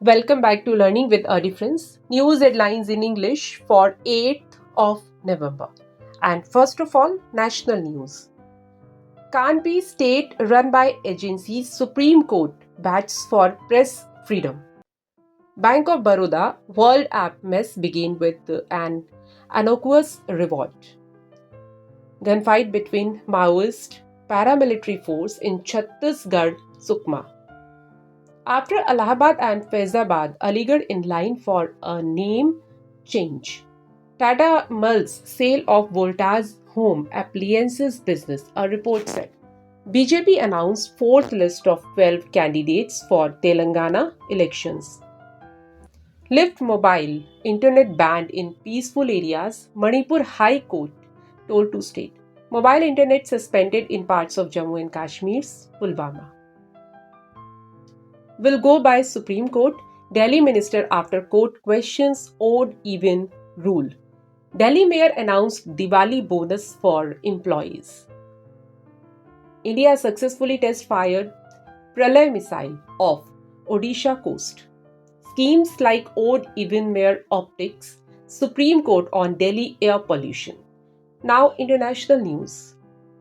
Welcome back to Learning with a Difference. News headlines in English for 8th of November. And first of all, national news. Kanpur state run by agencies Supreme Court bats for press freedom. Bank of Baroda world app mess begin with an innocuous revolt. Gunfight between Maoist paramilitary force in Chhattisgarh, Sukma. After Allahabad and Faizabad, Aligarh in line for a name change. Tata mulls sale of Volta's home appliances business, a report said. BJP announced fourth list of 12 candidates for Telangana elections. Lift mobile internet banned in peaceful areas, Manipur High Court told to state. Mobile internet suspended in parts of Jammu and Kashmir's Pulwama. Will go by Supreme Court, Delhi minister after court questions odd even rule. Delhi mayor announced Diwali bonus for employees. India successfully test fired Pralay missile off Odisha coast. Schemes like odd even mere optics, Supreme Court on Delhi air pollution. Now international news.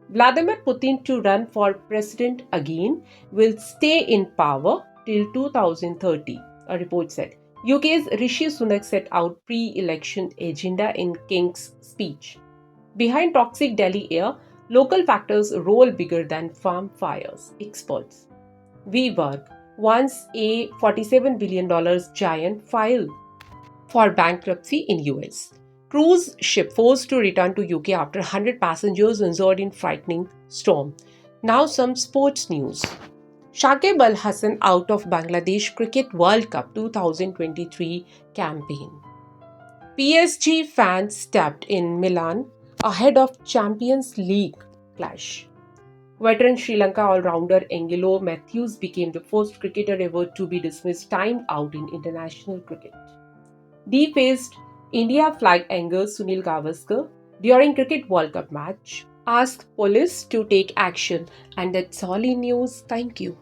Vladimir Putin to run for president again will stay in power till 2030, a report said. UK's Rishi Sunak set out pre-election agenda in King's speech. Behind toxic Delhi air, local factors roll bigger than farm fires, experts. WeWork, once a $47 billion giant, filed for bankruptcy in US. Cruise ship forced to return to UK after 100 passengers injured in frightening storm. Now some sports news. Shakib Al Hasan out of Bangladesh Cricket World Cup 2023 campaign. PSG fans stabbed in Milan ahead of Champions League clash. Veteran Sri Lanka all-rounder Angelo Matthews became the first cricketer ever to be dismissed timed out in international cricket. Defaced India flag angers Sunil Gavaskar during Cricket World Cup match. Asked police to take action. And that's all in news. Thank you.